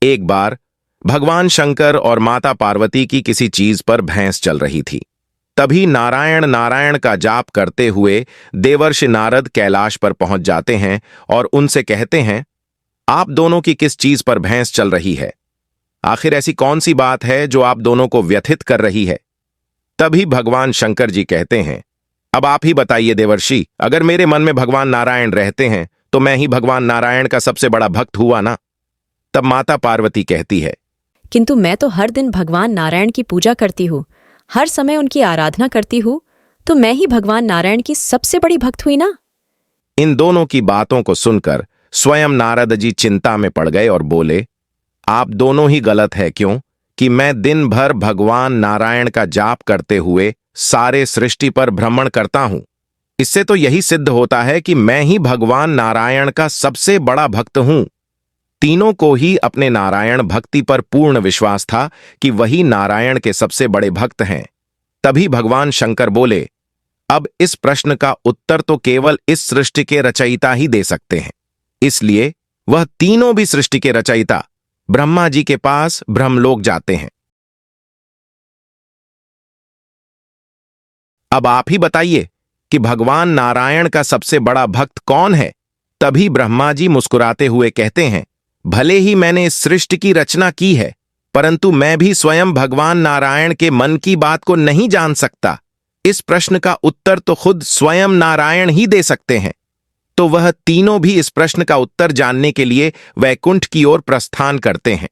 एक बार भगवान शंकर और माता पार्वती की किसी चीज पर भैंस चल रही थी। तभी नारायण नारायण का जाप करते हुए देवर्षि नारद कैलाश पर पहुंच जाते हैं और उनसे कहते हैं, आप दोनों की किस चीज पर भैंस चल रही है? आखिर ऐसी कौन सी बात है जो आप दोनों को व्यथित कर रही है? तभी भगवान शंकर जी कहते हैं, अब आप ही बताइए देवर्षि, अगर मेरे मन में भगवान नारायण रहते हैं तो मैं ही भगवान नारायण का सबसे बड़ा भक्त हुआ ना? तब माता पार्वती कहती है, किंतु मैं तो हर दिन भगवान नारायण की पूजा करती हूँ, हर समय उनकी आराधना करती हूँ, तो मैं ही भगवान नारायण की सबसे बड़ी भक्त हुई ना? इन दोनों की बातों को सुनकर स्वयं नारद जी चिंता में पड़ गए और बोले, आप दोनों ही गलत है। क्यों कि मैं दिन भर भगवान नारायण का जाप करते हुए सारे सृष्टि पर भ्रमण करता हूं। इससे तो यही सिद्ध होता है कि मैं ही भगवान नारायण का सबसे बड़ा भक्त हूं। तीनों को ही अपने नारायण भक्ति पर पूर्ण विश्वास था कि वही नारायण के सबसे बड़े भक्त हैं। तभी भगवान शंकर बोले, अब इस प्रश्न का उत्तर तो केवल इस सृष्टि के रचयिता ही दे सकते हैं। इसलिए वह तीनों भी सृष्टि के रचयिता ब्रह्मा जी के पास ब्रह्मलोक जाते हैं। अब आप ही बताइए कि भगवान नारायण का सबसे बड़ा भक्त कौन है? तभी ब्रह्मा जी मुस्कुराते हुए कहते हैं, भले ही मैंने इस सृष्टि की रचना की है, परंतु मैं भी स्वयं भगवान नारायण के मन की बात को नहीं जान सकता। इस प्रश्न का उत्तर तो खुद स्वयं नारायण ही दे सकते हैं। तो वह तीनों भी इस प्रश्न का उत्तर जानने के लिए वैकुंठ की ओर प्रस्थान करते हैं।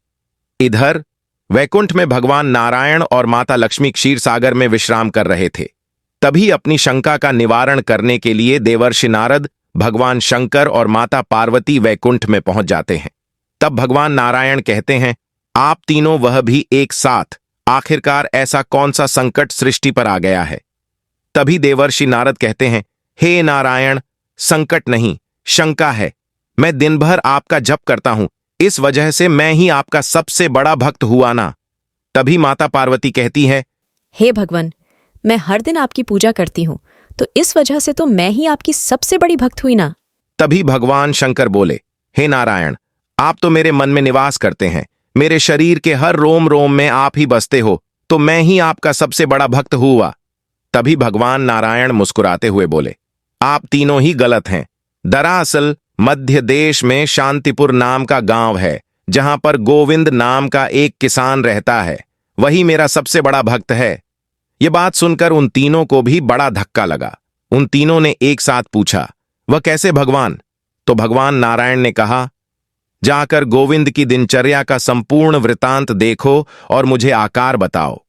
इधर वैकुंठ में भगवान नारायण और माता लक्ष्मी क्षीर सागर में विश्राम कर रहे थे। तभी अपनी शंका का निवारण करने के लिए देवर्षि नारद, भगवान शंकर और माता पार्वती वैकुंठ में पहुंच जाते हैं। तब भगवान नारायण कहते हैं, आप तीनों वह भी एक साथ, आखिरकार ऐसा कौन सा संकट सृष्टि पर आ गया है? तभी देवर्षि नारद कहते हैं, हे नारायण, संकट नहीं, शंका है। मैं दिन भर आपका जप करता हूं, इस वजह से मैं ही आपका सबसे बड़ा भक्त हुआ ना? तभी माता पार्वती कहती है, हे भगवान, मैं हर दिन आपकी पूजा करती हूँ, तो इस वजह से तो मैं ही आपकी सबसे बड़ी भक्त हुई ना? तभी भगवान शंकर बोले, हे नारायण, आप तो मेरे मन में निवास करते हैं, मेरे शरीर के हर रोम रोम में आप ही बसते हो, तो मैं ही आपका सबसे बड़ा भक्त हुआ। तभी भगवान नारायण मुस्कुराते हुए बोले, आप तीनों ही गलत हैं। दरअसल मध्य देश में शांतिपुर नाम का गांव है, जहां पर गोविंद नाम का एक किसान रहता है, वही मेरा सबसे बड़ा भक्त है। ये बात सुनकर उन तीनों को भी बड़ा धक्का लगा। उन तीनों ने एक साथ पूछा, वह कैसे भगवान? तो भगवान नारायण ने कहा, जाकर गोविंद की दिनचर्या का संपूर्ण वृतांत देखो और मुझे आकार बताओ।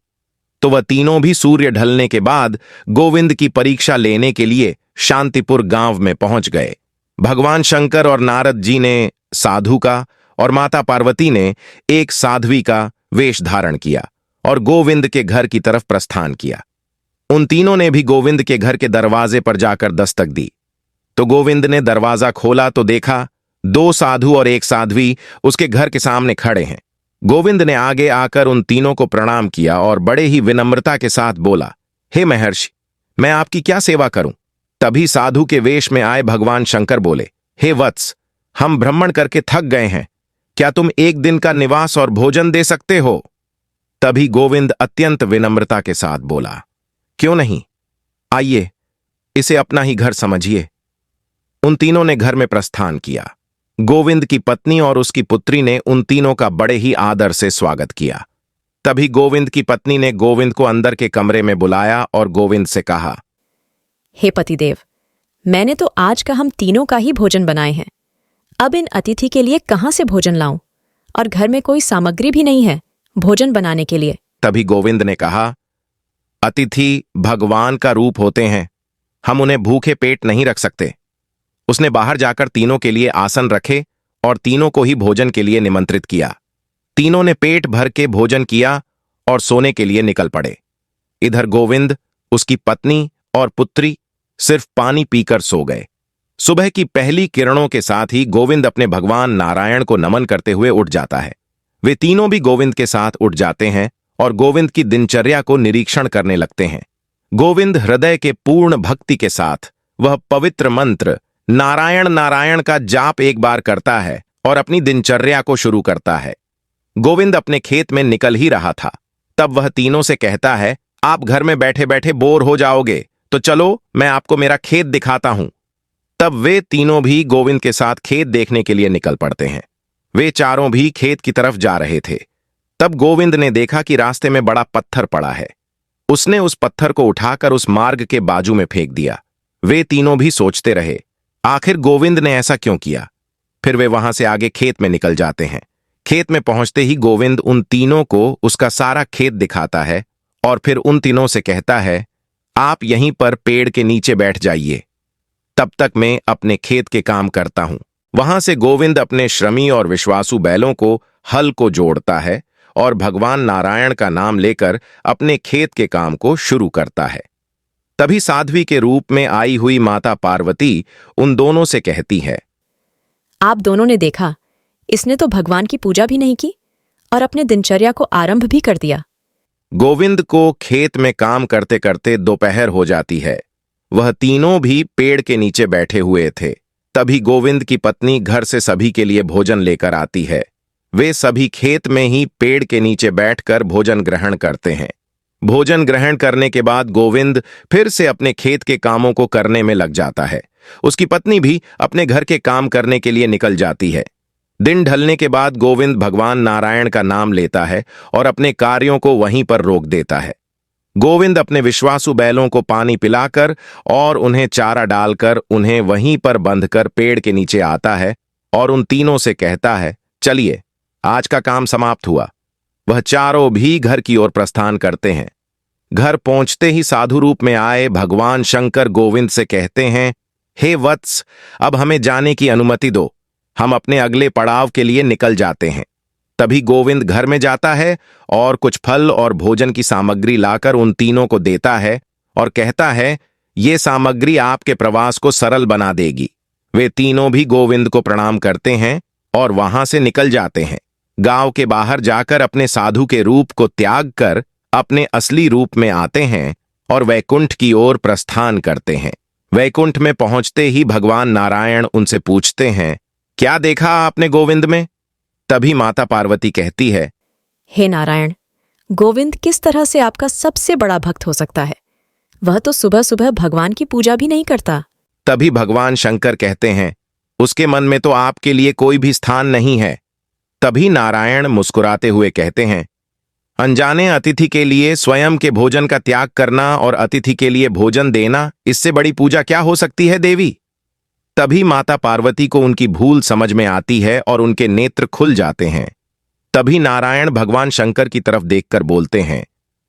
तो वह तीनों भी सूर्य ढलने के बाद गोविंद की परीक्षा लेने के लिए शांतिपुर गांव में पहुंच गए। भगवान शंकर और नारद जी ने साधु का और माता पार्वती ने एक साध्वी का वेश धारण किया और गोविंद के घर की तरफ प्रस्थान किया। उन तीनों ने भी गोविंद के घर के दरवाजे पर जाकर दस्तक दी। तो गोविंद ने दरवाजा खोला तो देखा, दो साधु और एक साध्वी उसके घर के सामने खड़े हैं। गोविंद ने आगे आकर उन तीनों को प्रणाम किया और बड़े ही विनम्रता के साथ बोला, हे महर्षि, मैं आपकी क्या सेवा करूं? तभी साधु के वेश में आए भगवान शंकर बोले, हे वत्स, हम भ्रमण करके थक गए हैं, क्या तुम एक दिन का निवास और भोजन दे सकते हो? तभी गोविंद अत्यंत विनम्रता के साथ बोला, क्यों नहीं, आइए, इसे अपना ही घर समझिए। उन तीनों ने घर में प्रस्थान किया। गोविंद की पत्नी और उसकी पुत्री ने उन तीनों का बड़े ही आदर से स्वागत किया। तभी गोविंद की पत्नी ने गोविंद को अंदर के कमरे में बुलाया और गोविंद से कहा, हे पतिदेव, मैंने तो आज का हम तीनों का ही भोजन बनाए हैं। अब इन अतिथि के लिए कहां से भोजन लाऊं? और घर में कोई सामग्री भी नहीं है भोजन बनाने के लिए। तभी गोविंद ने कहा, अतिथि भगवान का रूप होते हैं, हम उन्हें भूखे पेट नहीं रख सकते। उसने बाहर जाकर तीनों के लिए आसन रखे और तीनों को ही भोजन के लिए निमंत्रित किया। तीनों ने पेट भर के भोजन किया और सोने के लिए निकल पड़े। इधर गोविंद, उसकी पत्नी और पुत्री सिर्फ पानी पीकर सो गए। सुबह की पहली किरणों के साथ ही गोविंद अपने भगवान नारायण को नमन करते हुए उठ जाता है। वे तीनों भी गोविंद के साथ उठ जाते हैं और गोविंद की दिनचर्या को निरीक्षण करने लगते हैं। गोविंद हृदय के पूर्ण भक्ति के साथ वह पवित्र मंत्र नारायण नारायण का जाप एक बार करता है और अपनी दिनचर्या को शुरू करता है। गोविंद अपने खेत में निकल ही रहा था, तब वह तीनों से कहता है, आप घर में बैठे बैठे बोर हो जाओगे, तो चलो मैं आपको मेरा खेत दिखाता हूं। तब वे तीनों भी गोविंद के साथ खेत देखने के लिए निकल पड़ते हैं। वे चारों भी खेत की तरफ जा रहे थे। तब गोविंद ने देखा कि रास्ते में बड़ा पत्थर पड़ा है। उसने उस पत्थर को उठाकर उस मार्ग के बाजू में फेंक दिया। वे तीनों भी सोचते रहे, आखिर गोविंद ने ऐसा क्यों किया। फिर वे वहां से आगे खेत में निकल जाते हैं। खेत में पहुंचते ही गोविंद उन तीनों को उसका सारा खेत दिखाता है और फिर उन तीनों से कहता है, आप यहीं पर पेड़ के नीचे बैठ जाइए, तब तक मैं अपने खेत के काम करता हूं। वहां से गोविंद अपने श्रमी और विश्वासु बैलों को हल को जोड़ता है और भगवान नारायण का नाम लेकर अपने खेत के काम को शुरू करता है। तभी साध्वी के रूप में आई हुई माता पार्वती उन दोनों से कहती है, आप दोनों ने देखा, इसने तो भगवान की पूजा भी नहीं की और अपने दिनचर्या को आरंभ भी कर दिया। गोविंद को खेत में काम करते करते दोपहर हो जाती है। वह तीनों भी पेड़ के नीचे बैठे हुए थे। तभी गोविंद की पत्नी घर से सभी के लिए भोजन लेकर आती है। वे सभी खेत में ही पेड़ के नीचे बैठकर भोजन ग्रहण करते हैं। भोजन ग्रहण करने के बाद गोविंद फिर से अपने खेत के कामों को करने में लग जाता है। उसकी पत्नी भी अपने घर के काम करने के लिए निकल जाती है। दिन ढलने के बाद गोविंद भगवान नारायण का नाम लेता है और अपने कार्यों को वहीं पर रोक देता है। गोविंद अपने विश्वासु बैलों को पानी पिलाकर और उन्हें चारा डालकर उन्हें वहीं पर बंधकर पेड़ के नीचे आता है और उन तीनों से कहता है, चलिए आज का काम समाप्त हुआ। वह चारों भी घर की ओर प्रस्थान करते हैं। घर पहुंचते ही साधु रूप में आए भगवान शंकर गोविंद से कहते हैं, हे वत्स, अब हमें जाने की अनुमति दो, हम अपने अगले पड़ाव के लिए निकल जाते हैं। तभी गोविंद घर में जाता है और कुछ फल और भोजन की सामग्री लाकर उन तीनों को देता है और कहता है, ये सामग्री आपके प्रवास को सरल बना देगी। वे तीनों भी गोविंद को प्रणाम करते हैं और वहां से निकल जाते हैं। गांव के बाहर जाकर अपने साधु के रूप को त्याग कर अपने असली रूप में आते हैं और वैकुंठ की ओर प्रस्थान करते हैं। वैकुंठ में पहुंचते ही भगवान नारायण उनसे पूछते हैं, क्या देखा आपने गोविंद में? तभी माता पार्वती कहती है, हे नारायण, गोविंद किस तरह से आपका सबसे बड़ा भक्त हो सकता है? वह तो सुबह सुबह भगवान की पूजा भी नहीं करता। तभी भगवान शंकर कहते हैं, उसके मन में तो आपके लिए कोई भी स्थान नहीं है। तभी नारायण मुस्कुराते हुए कहते हैं, अनजाने अतिथि के लिए स्वयं के भोजन का त्याग करना और अतिथि के लिए भोजन देना, इससे बड़ी पूजा क्या हो सकती है देवी? तभी माता पार्वती को उनकी भूल समझ में आती है और उनके नेत्र खुल जाते हैं। तभी नारायण भगवान शंकर की तरफ देखकर बोलते हैं,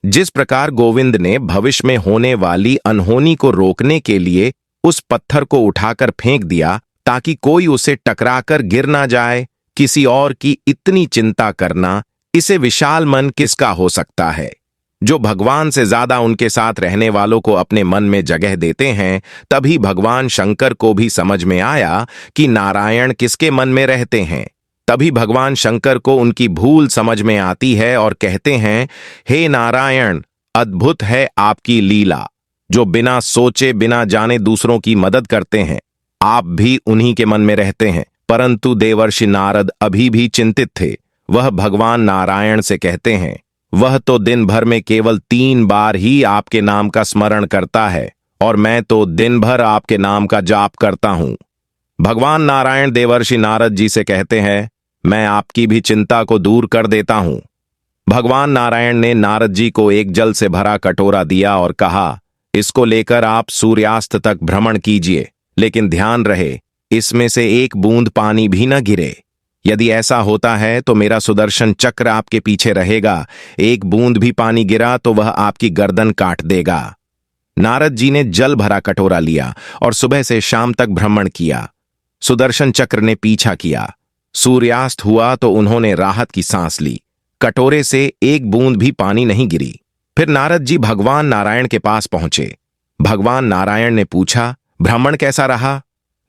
जिस प्रकार गोविंद ने भविष्य में होने वाली अनहोनी को रोकने के लिए उस पत्थर को उठाकर फेंक दिया ताकि कोई उसे टकराकर गिर ना जाए, किसी और की इतनी चिंता करना, इसे विशाल मन किसका हो सकता है? जो भगवान से ज्यादा उनके साथ रहने वालों को अपने मन में जगह देते हैं। तभी भगवान शंकर को भी समझ में आया कि नारायण किसके मन में रहते हैं। तभी भगवान शंकर को उनकी भूल समझ में आती है और कहते हैं, हे नारायण, अद्भुत है आपकी लीला, जो बिना सोचे बिना जाने दूसरों की मदद करते हैं। आप भी उन्हीं के मन में रहते हैं। परंतु देवर्षि नारद अभी भी चिंतित थे। वह भगवान नारायण से कहते हैं, वह तो दिन भर में केवल 3 बार ही आपके नाम का स्मरण करता है और मैं तो दिन भर आपके नाम का जाप करता हूं। भगवान नारायण देवर्षि नारद जी से कहते हैं, मैं आपकी भी चिंता को दूर कर देता हूं। भगवान नारायण ने नारद जी को एक जल से भरा कटोरा दिया और कहा, इसको लेकर आप सूर्यास्त तक भ्रमण कीजिए, लेकिन ध्यान रहे इसमें से एक बूंद पानी भी न गिरे। यदि ऐसा होता है तो मेरा सुदर्शन चक्र आपके पीछे रहेगा। एक बूंद भी पानी गिरा तो वह आपकी गर्दन काट देगा। नारद जी ने जल भरा कटोरा लिया और सुबह से शाम तक भ्रमण किया। सुदर्शन चक्र ने पीछा किया। सूर्यास्त हुआ तो उन्होंने राहत की सांस ली। कटोरे से एक बूंद भी पानी नहीं गिरी। फिर नारद जी भगवान नारायण के पास पहुंचे। भगवान नारायण ने पूछा, भ्रमण कैसा रहा?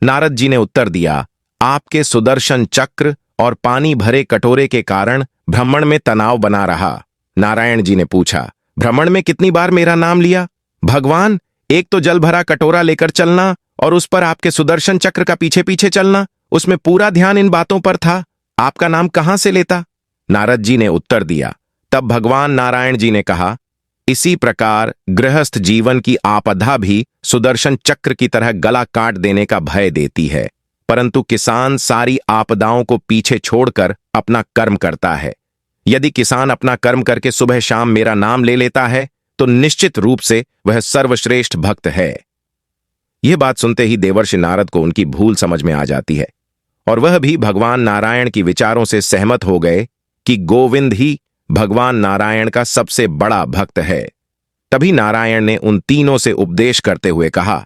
नारद जी ने उत्तर दिया, आपके सुदर्शन चक्र और पानी भरे कटोरे के कारण भ्रमण में तनाव बना रहा। नारायण जी ने पूछा, भ्रमण में कितनी बार मेरा नाम लिया? भगवान, एक तो जल भरा कटोरा लेकर चलना और उस पर आपके सुदर्शन चक्र का पीछे पीछे चलना, उसमें पूरा ध्यान इन बातों पर था। आपका नाम कहां से लेता? नारद जी ने उत्तर दिया। तब भगवान नारायण जी ने कहा, इसी प्रकार गृहस्थ जीवन की आपदा भी सुदर्शन चक्र की तरह गला काट देने का भय देती है, परंतु किसान सारी आपदाओं को पीछे छोड़कर अपना कर्म करता है। यदि किसान अपना कर्म करके सुबह शाम मेरा नाम ले लेता है तो निश्चित रूप से वह सर्वश्रेष्ठ भक्त है। यह बात सुनते ही देवर्षि नारद को उनकी भूल समझ में आ जाती है और वह भी भगवान नारायण की विचारों से सहमत हो गए कि गोविंद ही भगवान नारायण का सबसे बड़ा भक्त है। तभी नारायण ने उन तीनों से उपदेश करते हुए कहा,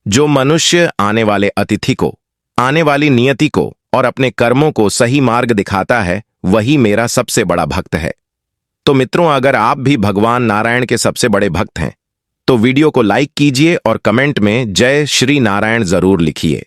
जो मनुष्य आने वाले अतिथि को, आने वाली नियति को और अपने कर्मों को सही मार्ग दिखाता है, वही मेरा सबसे बड़ा भक्त है। तो मित्रों, अगर आप भी भगवान नारायण के सबसे बड़े भक्त हैं तो वीडियो को लाइक कीजिए और कमेंट में जय श्री नारायण जरूर लिखिए।